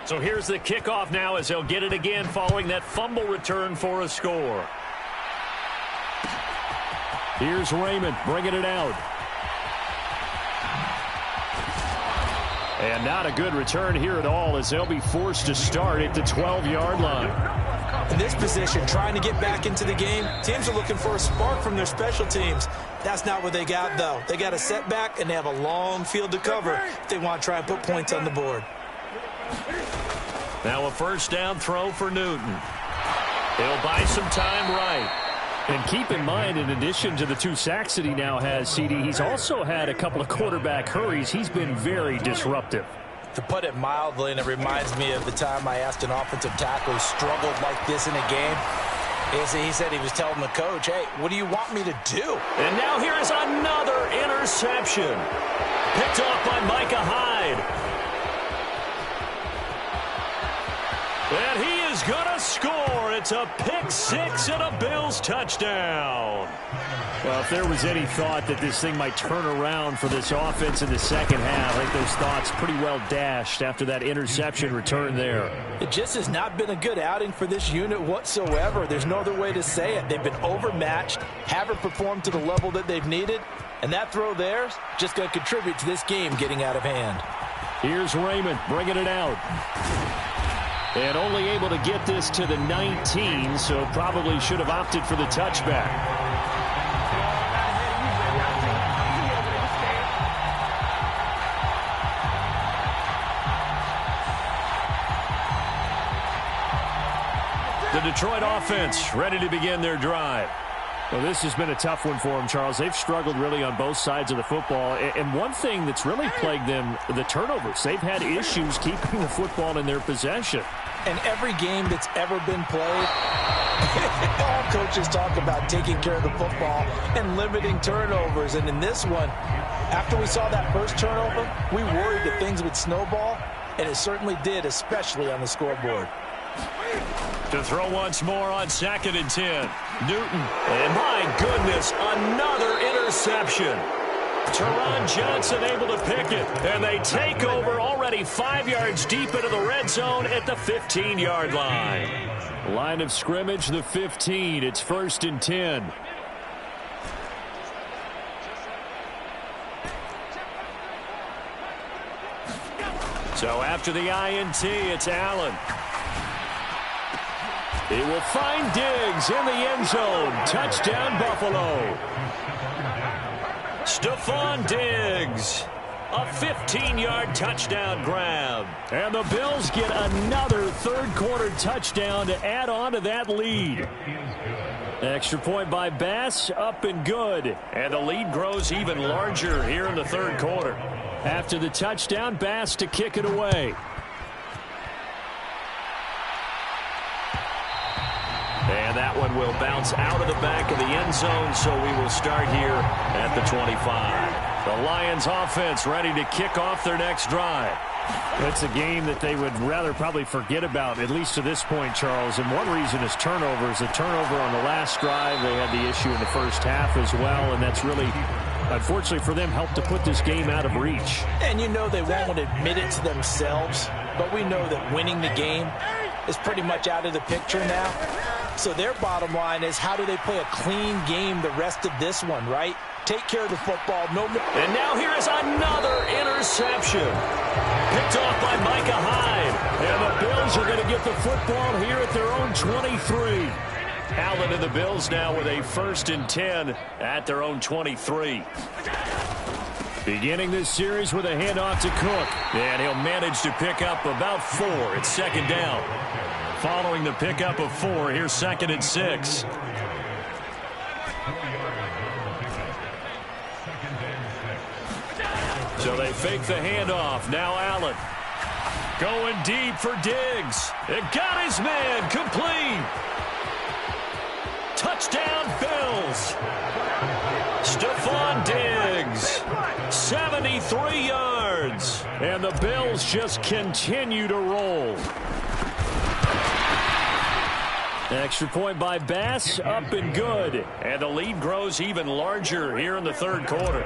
So here's the kickoff now as they'll get it again following that fumble return for a score. Here's Raymond bringing it out. And not a good return here at all as they'll be forced to start at the 12-yard line. In this position, trying to get back into the game, teams are looking for a spark from their special teams. That's not what they got, though. They got a setback, and they have a long field to cover if they want to try and put points on the board. Now a first down throw for Newton. He'll buy some time right. And keep in mind, in addition to the 2 sacks that he now has, CD, he's also had a couple of quarterback hurries. He's been very disruptive. To put it mildly, and it reminds me of the time I asked an offensive tackle who struggled like this in a game, he said he was telling the coach, hey, what do you want me to do? And now here is another interception. Picked off by Micah Hyde. And he is going to score. It's a pick 6 and a Bills touchdown. Well, if there was any thought that this thing might turn around for this offense in the second half, I think those thoughts pretty well dashed after that interception return there. It just has not been a good outing for this unit whatsoever. There's no other way to say it. They've been overmatched, haven't performed to the level that they've needed, and that throw there is just going to contribute to this game getting out of hand. Here's Raymond bringing it out. And only able to get this to the 19, so probably should have opted for the touchback. The Detroit offense ready to begin their drive. Well, this has been a tough one for them, Charles. They've struggled really on both sides of the football. And one thing that's really plagued them, the turnovers. They've had issues keeping the football in their possession. And every game that's ever been played, all coaches talk about taking care of the football and limiting turnovers. And in this one, after we saw that first turnover, we worried that things would snowball, and it certainly did, especially on the scoreboard. To throw once more on 2nd and 10. Newton. And my goodness, another interception. Teron Johnson able to pick it. And they take over already 5 yards deep into the red zone at the 15-yard line. Line of scrimmage, the 15. It's 1st and 10. So after the INT, it's Allen. He will find Diggs in the end zone. Touchdown, Buffalo. Stephon Diggs. A 15-yard touchdown grab. And the Bills get another third-quarter touchdown to add on to that lead. Extra point by Bass, up and good. And the lead grows even larger here in the third quarter. After the touchdown, Bass to kick it away. And that one will bounce out of the back of the end zone, so we will start here at the 25. The Lions offense ready to kick off their next drive. It's a game that they would rather probably forget about, at least to this point, Charles. And one reason is turnovers. A turnover on the last drive. They had the issue in the first half as well, and that's really, unfortunately for them, helped to put this game out of reach. And you know they won't admit it to themselves, but we know that winning the game is pretty much out of the picture now. So their bottom line is, how do they play a clean game the rest of this one, right? Take care of the football. And now here is another interception. Picked off by Micah Hyde. And the Bills are going to get the football here at their own 23. Allen and the Bills now with a 1st and 10 at their own 23. Beginning this series with a handoff to Cook. And he'll manage to pick up about 4. It's 2nd down. Following the pickup of 4, here's 2nd and 6. So they fake the handoff. Now Allen. Going deep for Diggs. It got his man complete. Touchdown Bills. Stephon Diggs. 73 yards. And the Bills just continue to roll. Extra point by Bass, up and good. And the lead grows even larger here in the third quarter.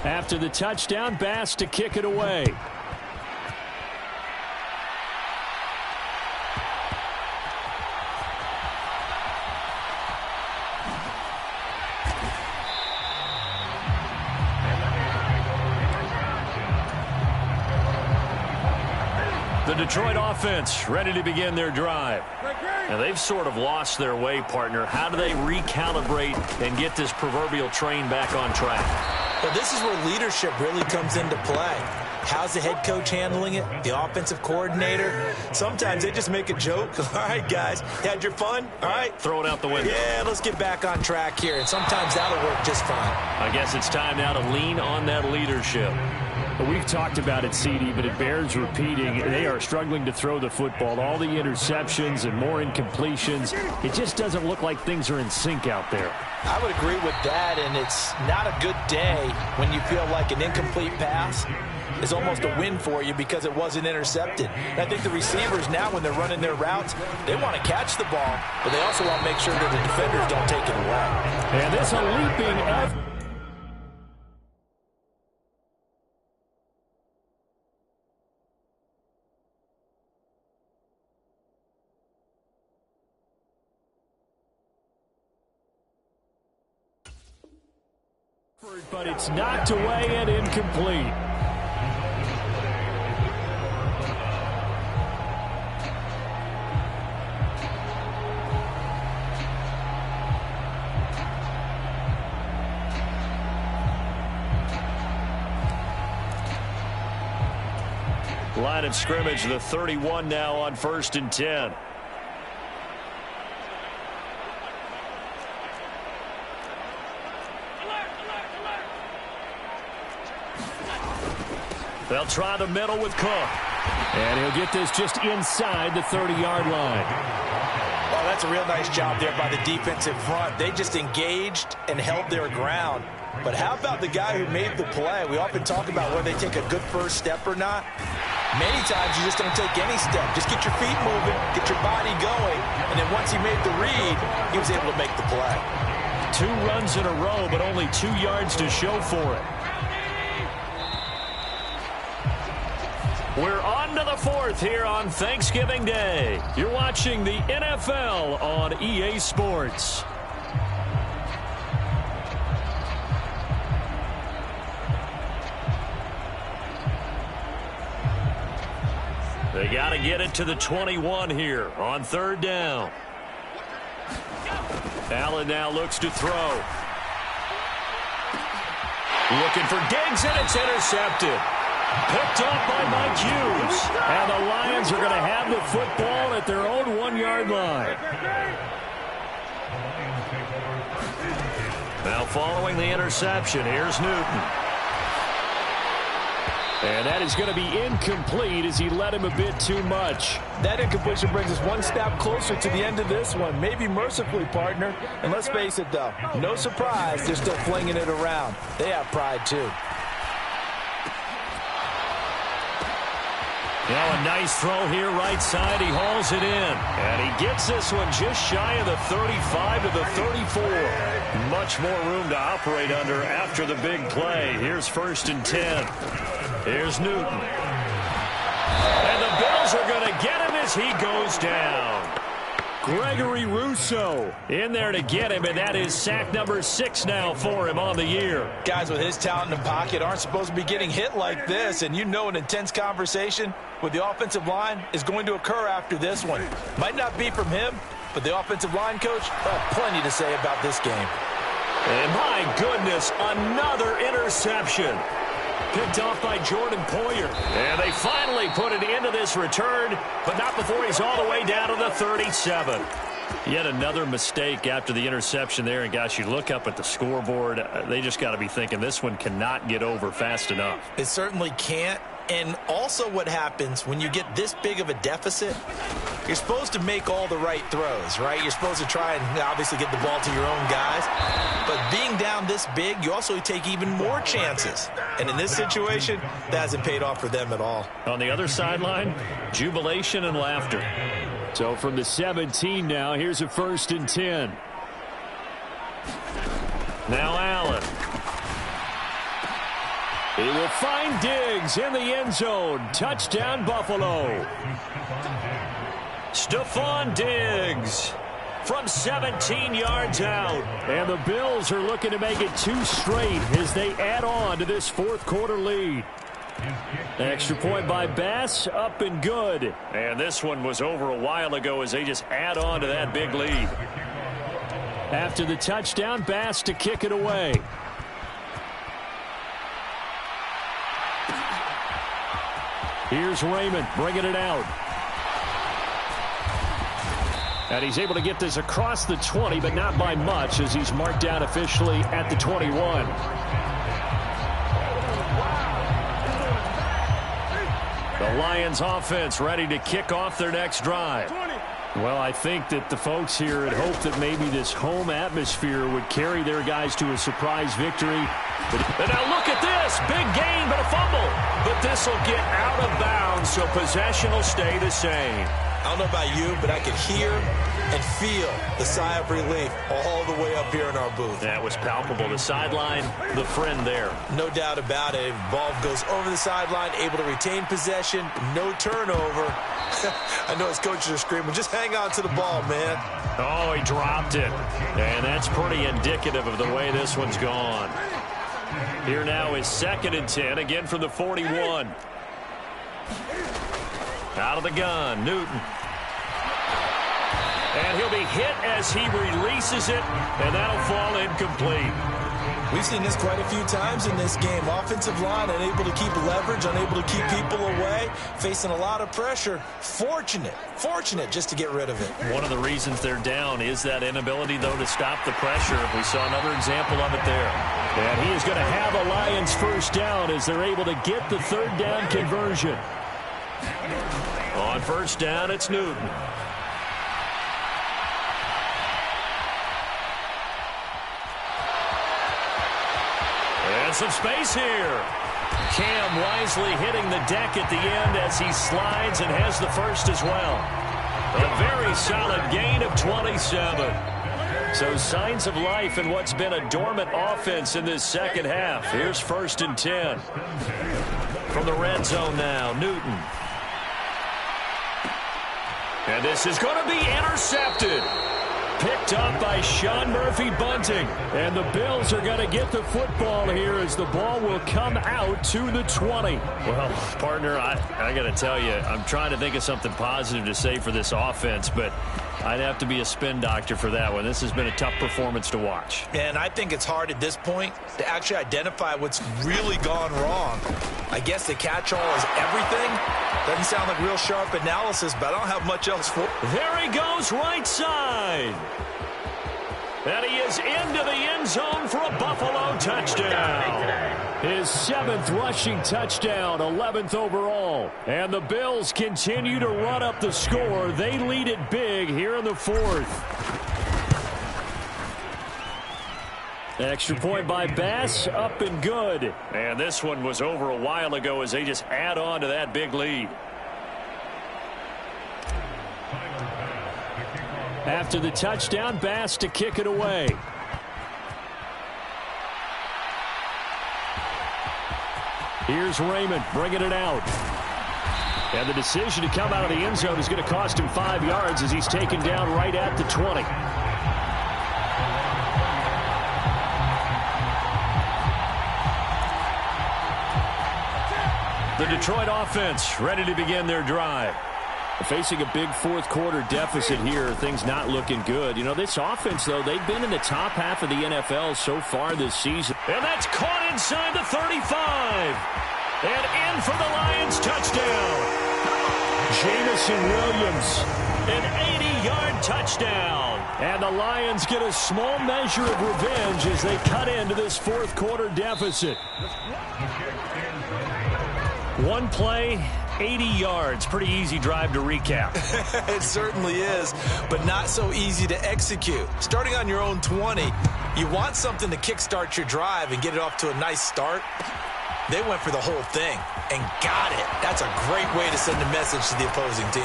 After the touchdown, Bass to kick it away. The Detroit offense ready to begin their drive. Now, they've sort of lost their way, partner. How do they recalibrate and get this proverbial train back on track? Well, this is where leadership really comes into play. How's the head coach handling it? The offensive coordinator? Sometimes they just make a joke. All right, guys, you had your fun? All right. Throw it out the window. Yeah, let's get back on track here. And sometimes that'll work just fine. I guess it's time now to lean on that leadership. We've talked about it, CD, but it bears repeating. They are struggling to throw the football. All the interceptions and more incompletions. It just doesn't look like things are in sync out there. I would agree with that, and it's not a good day when you feel like an incomplete pass is almost a win for you because it wasn't intercepted. And I think the receivers now, when they're running their routes, they want to catch the ball, but they also want to make sure that the defenders don't take it away. And this a leaping effort. But it's knocked away and incomplete. Line of scrimmage, the 31 now on 1st and 10. They'll try the middle with Cook. And he'll get this just inside the 30-yard line. Oh, that's a real nice job there by the defensive front. They just engaged and held their ground. But how about the guy who made the play? We often talk about whether they take a good first step or not. Many times you just don't take any step. Just get your feet moving, get your body going, and then once he made the read, he was able to make the play. 2 runs in a row, but only 2 yards to show for it. We're on to the 4th here on Thanksgiving Day. You're watching the NFL on EA Sports. They got to get it to the 21 here on 3rd down. Allen now looks to throw. Looking for Diggs, and it's intercepted. Picked off by Mike Hughes. And the Lions are going to have the football at their own 1-yard line. Now following the interception, here's Newton. And that is going to be incomplete as he led him a bit too much. That incompletion brings us one step closer to the end of this one. Maybe mercifully, partner. And let's face it, though, no surprise, they're still flinging it around. They have pride, too. Now a nice throw here right side. He hauls it in. And he gets this one just shy of the 35 to the 34. Much more room to operate under after the big play. Here's 1st and 10. Here's Newton. And the Bills are going to get him as he goes down. Gregory Rousseau in there to get him, and that is sack number 6 now for him on the year. Guys with his talent in the pocket aren't supposed to be getting hit like this, and you know an intense conversation with the offensive line is going to occur after this one. Might not be from him, but the offensive line coach have plenty to say about this game. And my goodness, another interception. Picked off by Jordan Poyer. And they finally put it into this return, but not before he's all the way down to the 37. Yet another mistake after the interception there. And, gosh, you look up at the scoreboard, they just got to be thinking this one cannot get over fast enough. It certainly can't. And also what happens when you get this big of a deficit, you're supposed to make all the right throws, right? You're supposed to try and obviously get the ball to your own guys. But being down this big, you also take even more chances. And in this situation, that hasn't paid off for them at all. On the other sideline, jubilation and laughter. So from the 17 now, here's a 1st and 10. Now Allen. He will find Diggs in the end zone. Touchdown, Buffalo. Stephon Diggs from 17 yards out. And the Bills are looking to make it 2 straight as they add on to this 4th quarter lead. Extra point by Bass, up and good. And this one was over a while ago as they just add on to that big lead. After the touchdown, Bass to kick it away. Here's Raymond bringing it out. And he's able to get this across the 20, but not by much as he's marked down officially at the 21. The Lions offense ready to kick off their next drive. Well, I think that the folks here had hoped that maybe this home atmosphere would carry their guys to a surprise victory. And now look at this. Big gain, but a fumble. But this will get out of bounds, so possession will stay the same. I don't know about you, but I could hear and feel the sigh of relief all the way up here in our booth. That was palpable. The sideline, the friend there. No doubt about it. Ball goes over the sideline, able to retain possession, no turnover. I know his coaches are screaming, just hang on to the ball, man. Oh, he dropped it. And that's pretty indicative of the way this one's gone. Here now is 2nd and 10, again from the 41. Out of the gun, Newton. And he'll be hit as he releases it, and that'll fall incomplete. We've seen this quite a few times in this game. Offensive line unable to keep leverage, unable to keep people away, facing a lot of pressure. Fortunate just to get rid of it. One of the reasons they're down is that inability, though, to stop the pressure. We saw another example of it there. And he is going to have a Lions first down as they're able to get the 3rd down conversion. On 1st down, it's Newton. And some space here. Cam wisely hitting the deck at the end as he slides and has the first as well. A very solid gain of 27. So signs of life in what's been a dormant offense in this second half. Here's 1st and 10. From the red zone now, Newton. And this is going to be intercepted. Picked up by Sean Murphy-Bunting. And the Bills are going to get the football here as the ball will come out to the 20. Well, partner, I got to tell you, I'm trying to think of something positive to say for this offense, but I'd have to be a spin doctor for that one. This has been a tough performance to watch. And I think it's hard at this point to actually identify what's really gone wrong. I guess the catch-all is everything. Doesn't sound like real sharp analysis, but I don't have much else for it. There he goes, right side. And he is into the end zone for a Buffalo touchdown. His 7th rushing touchdown, 11th overall. And the Bills continue to run up the score. They lead it big here in the 4th. Extra point by Bass, up and good. And this one was over a while ago as they just add on to that big lead. After the touchdown, Bass to kick it away. Here's Raymond bringing it out. And the decision to come out of the end zone is going to cost him 5 yards as he's taken down right at the 20. The Detroit offense ready to begin their drive. Facing a big 4th quarter deficit here, things not looking good. You know, this offense, though, they've been in the top half of the NFL so far this season. And that's caught inside the 35. And in for the Lions touchdown. Jamison Williams, an 80-yard touchdown. And the Lions get a small measure of revenge as they cut into this 4th quarter deficit. One play, 80 yards. Pretty easy drive to recap. It certainly is, but not so easy to execute. Starting on your own 20, you want something to kickstart your drive and get it off to a nice start. They went for the whole thing and got it. That's a great way to send a message to the opposing team.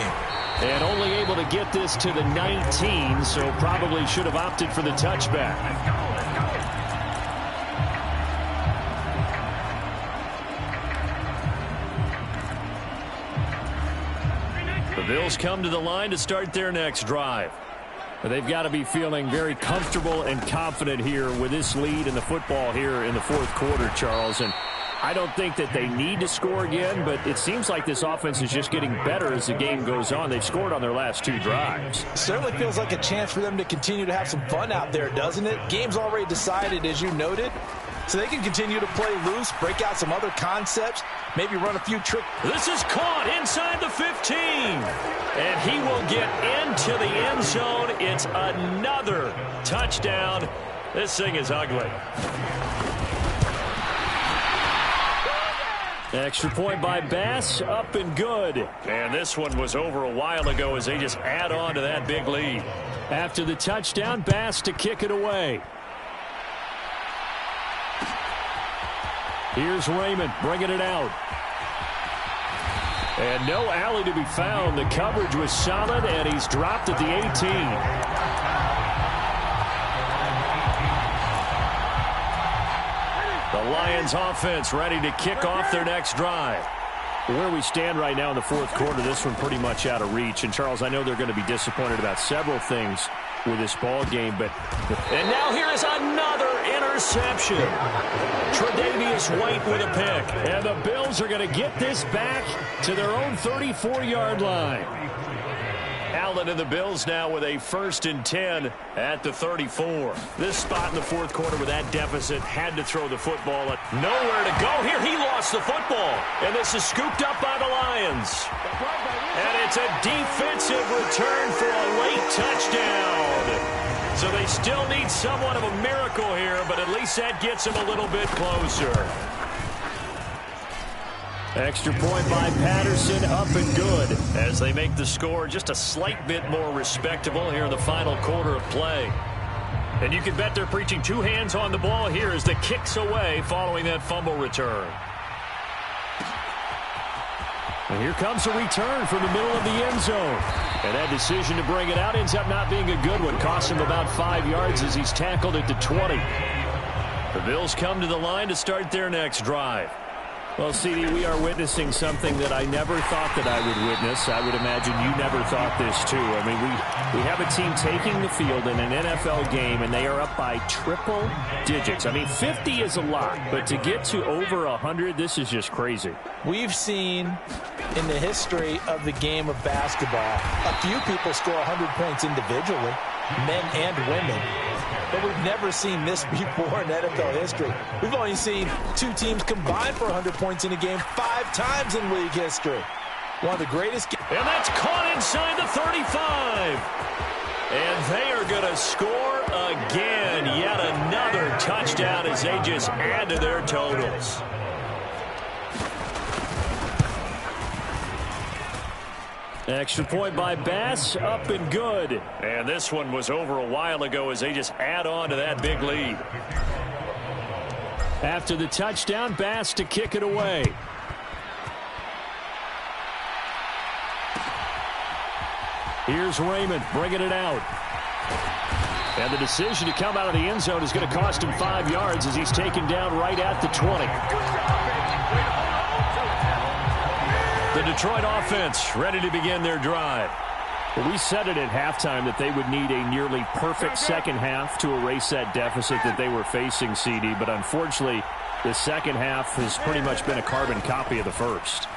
And only able to get this to the 19, so probably should have opted for the touchback. The Bills come to the line to start their next drive. They've got to be feeling very comfortable and confident here with this lead in the football here in the 4th quarter, Charles. And I don't think that they need to score again, but it seems like this offense is just getting better as the game goes on. They've scored on their last 2 drives. Certainly feels like a chance for them to continue to have some fun out there, doesn't it? Game's already decided, as you noted. So they can continue to play loose, break out some other concepts, maybe run a few tricks. This is caught inside the 15. And he will get into the end zone. It's another touchdown. This thing is ugly. Extra point by Bass, up and good. And this one was over a while ago as they just add on to that big lead. After the touchdown, Bass to kick it away. Here's Raymond bringing it out. And no alley to be found. The coverage was solid, and he's dropped at the 18. The Lions offense ready to kick off their next drive. Where we stand right now in the fourth quarter, this one pretty much out of reach. And, Charles, I know they're going to be disappointed about several things with this ball game, but... And now here is another interception. Tre'Davious White with a pick. And the Bills are going to get this back to their own 34-yard line. Allen and the Bills now with a 1st and 10 at the 34. This spot in the fourth quarter with that deficit, had to throw the football. Nowhere to go here. He lost the football. And this is scooped up by the Lions. And it's a defensive return for a late touchdown. So they still need somewhat of a miracle here, but at least that gets them a little bit closer. Extra point by Patterson, up and good. As they make the score just a slight bit more respectable here in the final quarter of play. And you can bet they're preaching 2 hands on the ball here as the kick's away following that fumble return. And here comes a return from the middle of the end zone. And that decision to bring it out ends up not being a good one. Costs him about 5 yards as he's tackled at the 20. The Bills come to the line to start their next drive. Well, CD, we are witnessing something that I never thought that I would witness. I would imagine you never thought this, too. I mean, we have a team taking the field in an NFL game, and they are up by triple digits. I mean, 50 is a lot, but to get to over 100, this is just crazy. We've seen in the history of the game of basketball a few people score 100 points individually, men and women. But we've never seen this before in NFL history. We've only seen 2 teams combine for 100 points in a game 5 times in league history. One of the greatest games. And that's caught inside the 35. And they are going to score again. Yet another touchdown as they just add to their totals. Extra point by Bass, up and good. And this one was over a while ago as they just add on to that big lead. After the touchdown, Bass to kick it away. Here's Raymond bringing it out. And the decision to come out of the end zone is going to cost him 5 yards as he's taken down right at the 20. The Detroit offense ready to begin their drive. Well, we said it at halftime that they would need a nearly perfect second half to erase that deficit that they were facing, CD. But unfortunately, the second half has pretty much been a carbon copy of the first.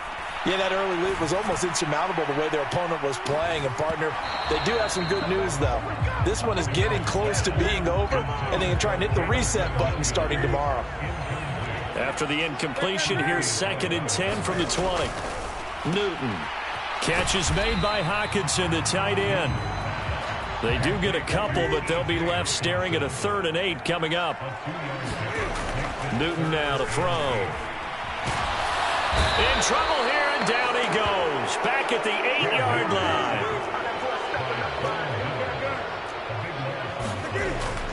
Yeah, that early lead was almost insurmountable the way their opponent was playing. And, partner, they do have some good news, though. This one is getting close to being over, and they can try and hit the reset button starting tomorrow. After the incompletion, here's 2nd and 10 from the 20. Newton. Catch is made by Hockenson, the tight end. They do get a couple, but they'll be left staring at a 3rd and 8 coming up. Newton now to throw. In trouble here, and down he goes. Back at the 8-yard line.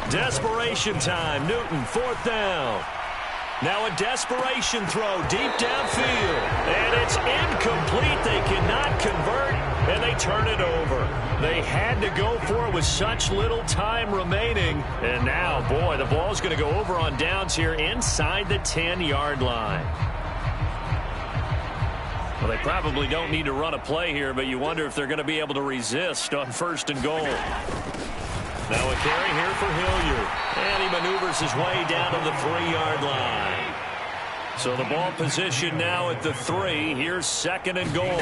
Desperation time. Newton, 4th down. Now a desperation throw deep downfield. And it's incomplete. They cannot convert, and they turn it over. They had to go for it with such little time remaining. And now, boy, the ball's going to go over on downs here inside the 10-yard line. Well, they probably don't need to run a play here, but you wonder if they're going to be able to resist on 1st and goal. Now a carry here for Hilliard. And he maneuvers his way down to the 3-yard line. So the ball position now at the 3. Here's 2nd and goal.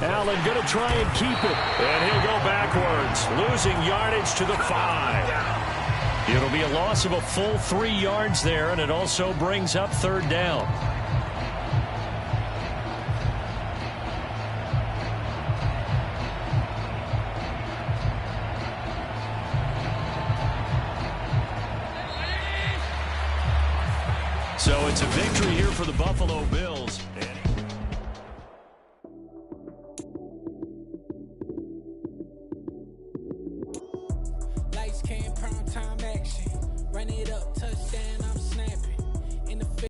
Allen going to try and keep it. And he'll go backwards, losing yardage to the 5. It'll be a loss of a full 3 yards there, and it also brings up 3rd down. So it's a victory here for the Buffalo Bills.